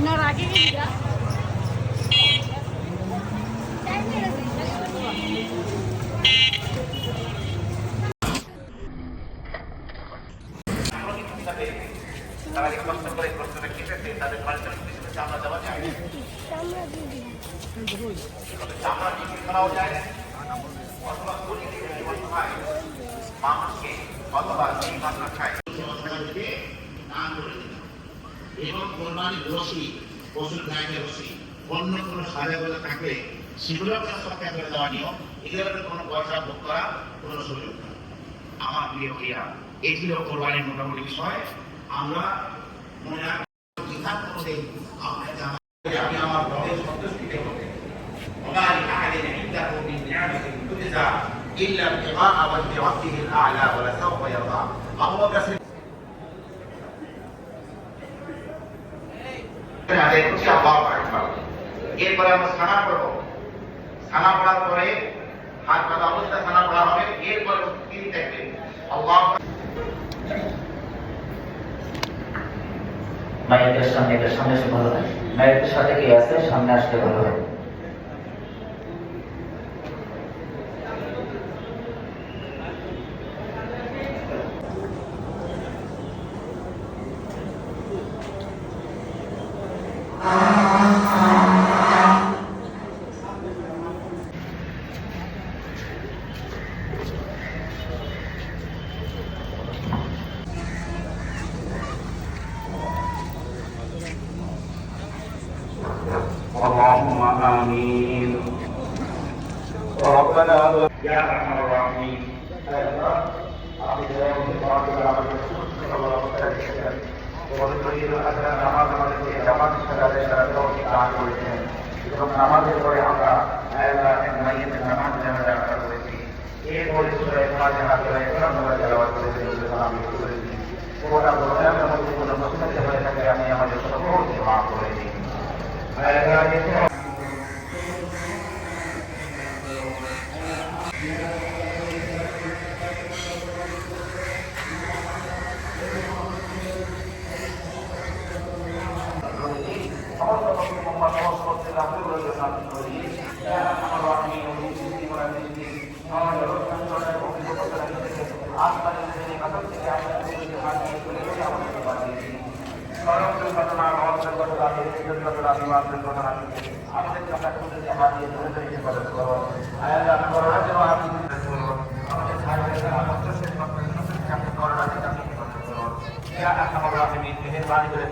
তারা যে কষ্ট করে কষ্টটা কেটেছে তাদের পারিশ্রমিক হিসেবে চামড়া দেওয়া যায়, চামড়া বিক্রি করাও যায়, অথবা গরিব জীবন খায়, মানুষকে অথবা সেই মানুষ খায় দান করে দিন। এবং কোরবানির রশি, পশুর গায়ে রশি, অন্য কোনো সাজাগুলো থাকলে সেগুলো আপনার সরকার করে দেওয়া নিয়ম, এগুলোর কোনো পয়সা ভোগ করা কোনো সুযোগ নেই। আমার প্রিয় ভাইয়া, এই ছিল কোরবানির মোটামুটি বিষয়। আমরা মনে রাখবো জিহাদ করতে আমি আমার রবের সন্তুষ্টিতে হবে। وما لأحد عنده من نعمة تجزى إلا ابتغاء وجه ربه الأعلى ولسوف يرضى. أبو بكر এরপরে আমরা সানা পড়বো, সানা পড়ার পরে হাত পাতা অবস্থায় সানা পড়া হবে। এরপরে তিনি দেখবেন আল্লাহ মায়ের সামনে এসে ভালো হয়। মায়ের সাথে কে আছে সামনে আসলে ভালো হয়। اللهم آمين. ربنا يا أرحم الراحمين. নামাজের পরে আমরা আমি আমাদের সকলকে মাফ করে দিই।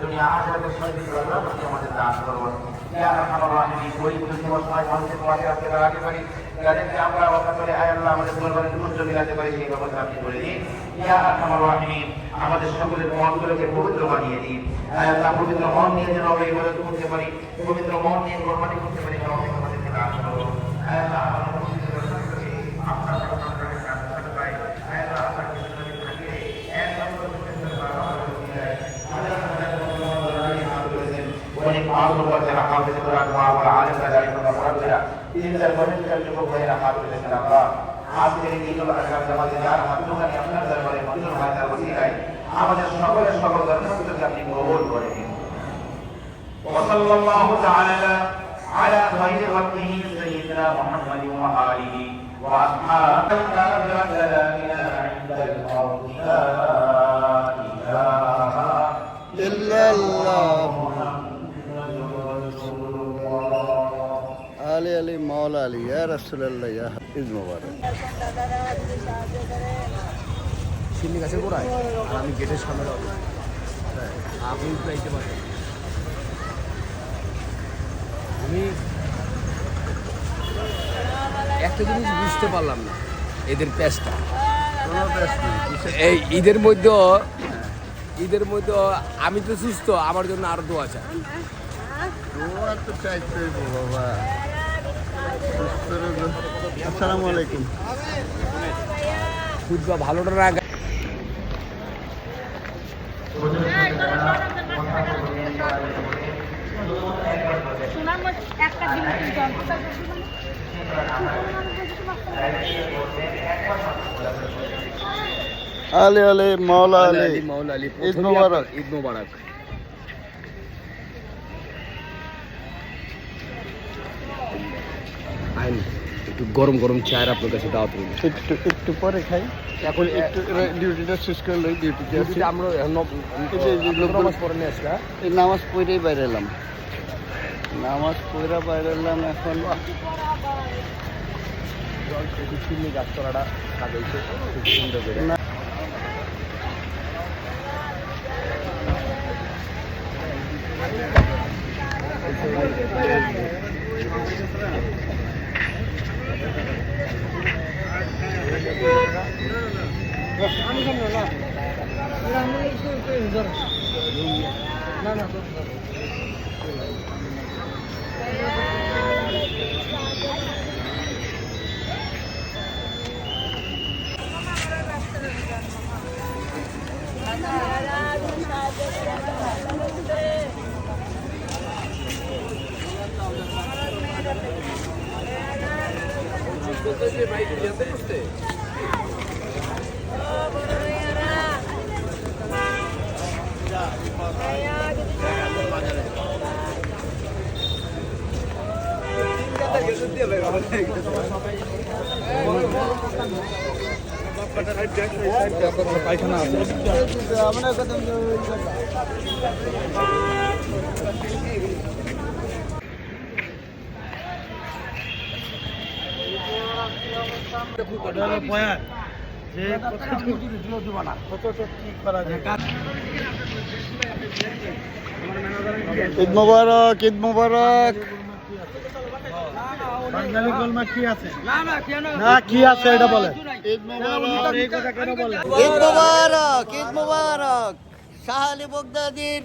দুনিয়া আখেরাতে সঠিক রাস্তা আমাদের দান করুন। ইয়া আরহামার রাহিমিন, ওই সময় মানুষের পাশে আসতে দাঁড়াতে পারি, যাদেরকে আমরা ওয়াদা করে আয় আল্লাহ আমাদের কোরবানির মূল্য মিলাতে পারি, সেই ব্যবস্থা আপনি করে দিন। ইয়া আরহামার রাহিমিন, আমাদের সকলের মনগুলোকে পবিত্র বানিয়ে দিন। আয় আল্লাহ পবিত্র মন নিয়ে যেন আমরা ইবাদত করতে পারি, পবিত্র মন নিয়ে কোরবানি করতে পারি, আমাদেরকে দান করুন। আয় আল্লাহ আমাদের সকলের সকল দরখাস্তকে আপনি কবুল করে নিন। وصلى الله تعالى على خير خلقه سيدنا محمد وآله وأصحابه سلامنا عند الموت لا إله إلا الله আলী আলী মাওলা আলী ইয়া রাসূলুল্লাহ ইয়া হাফিজ মোবারক। শিল্লি গাছের গোড়ায় আর আমি গেটের সামনে আপনি যাইতে পারেন। আমি একটা জিনিস বুঝতে পারলাম না, এদের পেশটা এই ঈদের মধ্যে আমি তো সুস্থ, আমার জন্য আরো দোয়া চাই। বাবা আসসালামু আলাইকুম। খুদবা ভালোটা না আলী আলী মাওলা আলী মাওলা আলী, ঈদ মোবারক। ঈদ মোবারক। খাইনি, একটু গরম গরম চায়ের আপনার কাছে দাওয়াত রইল। একটু পরে খাই, এখন একটু ডিউটিটা শেষ করলে ডিউটিতে আসছি। আমরা নামাজ পড়ে নিয়ে আসলাম, এই নামাজ পড়েই বাইরে এলাম, নামাজ পড়া বাইরে এলাম। এখন চিনি গাছতলাটা সাজাইছে খুব সুন্দর করে। পায়খানা আছে। ঈদ মোবারক, ঈদ মোবারক। ঈদ মোবারক, ঈদ মোবারক। শাহ আলী বগদাদির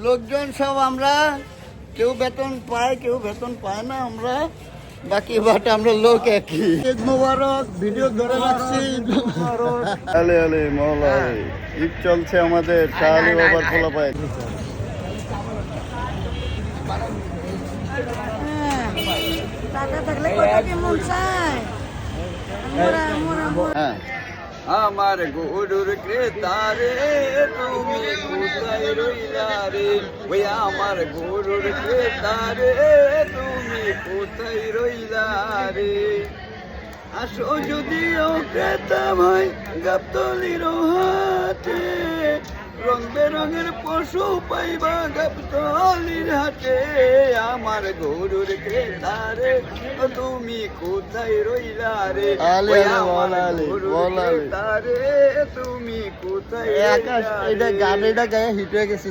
লোকজন সব আমরা, কেউ বেতন পায় কেউ বেতন পায় না, আমরা বাকি বাট আমরা লোক একই। ঈদ মোবারক, ভিডিও ধরে রাখছি। আলে আলে মাওলা, ঈদ চলছে আমাদের শাহ আলী বাবার পোলা পায়। টাকা থাকলে কত কি মন চায়। হ্যাঁ, আমার গরুর ক্রেতারে তুমি কোথায় রইলা রে, ওই আমার গরুর ক্রেতারে তুমি কোথায় রইলা রে। আসো যদিও ক্রেতা ভাই গাবতলির হাটে, রং বেরঙের পশু পাইবা গাবতলির হাটে। আমার গরুর ক্রেতারে তুমি কোথায় রইলা রে, আলে ওই আলে আমার মাওলা আলী, গরুর মাওলা আলী। ক্রেতারে তুমি কোথায় আকাশ, এটা গান, এটা গায়ে হিট হয়ে গেছে।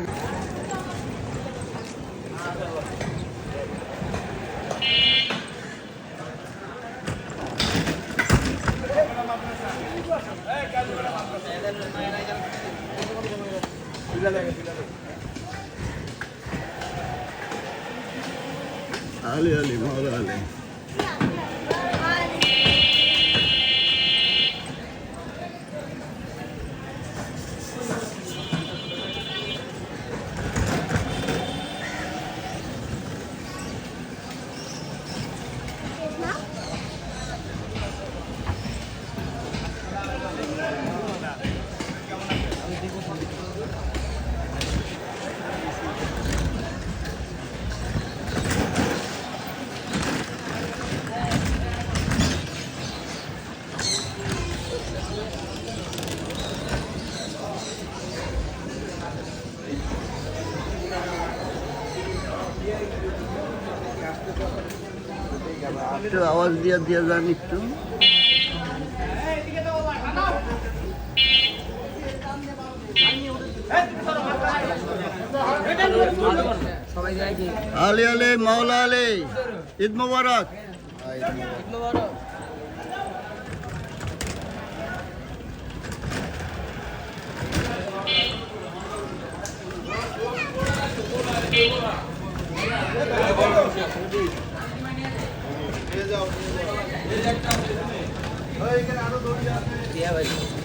আলী আলী মাওলা আলী। একটু আওয়াজ দিয়ে দিয়ে যান একটু। আলী আলী মাওলা আলী, ঈদ মোবারক।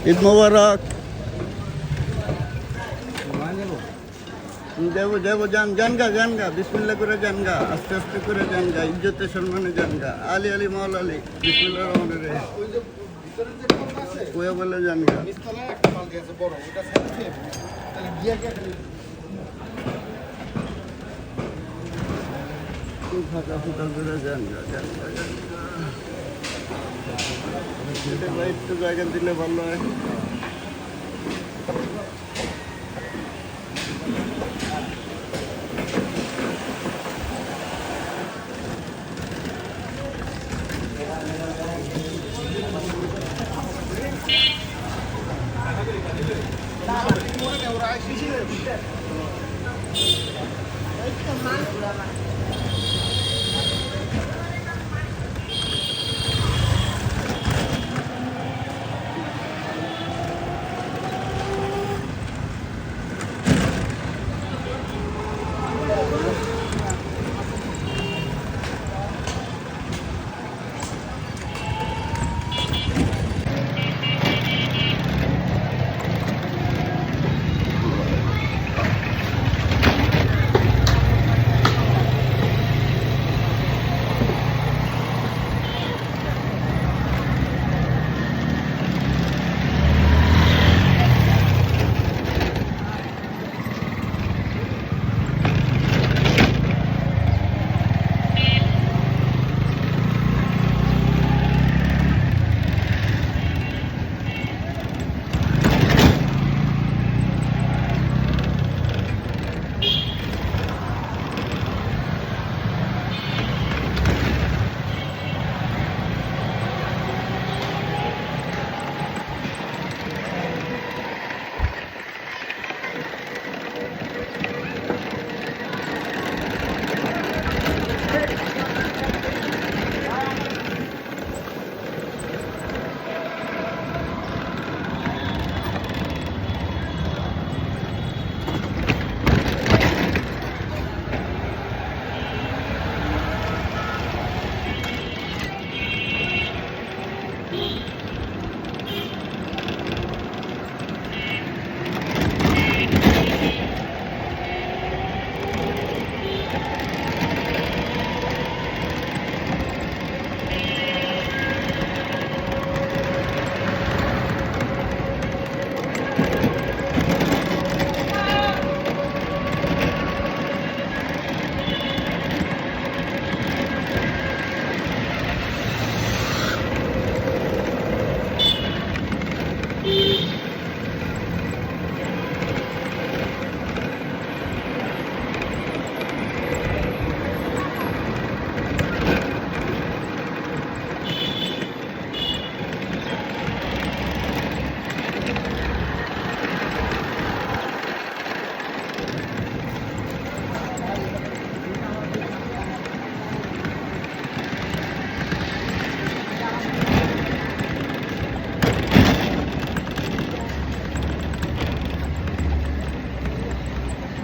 ঈদ মোবারক। দেবো দেবো, যান যান গা, যান গা, বিসমিল্লাহ করে যান গা, আস্তে আস্তে করে যান গা, ইজ্জতে সম্মানে যান গা। আলী আলী মাওলা আলী, বিসমিল্লাহ রহমানির রহিম। কোয়া বলে যান গা। একটু ফাঁকা ফুকা করে যান একটু জায়গা দিলে ভালো হয়।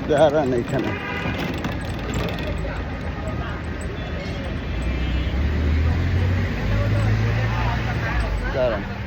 দাঁড়ান এখানে দাঁড়ান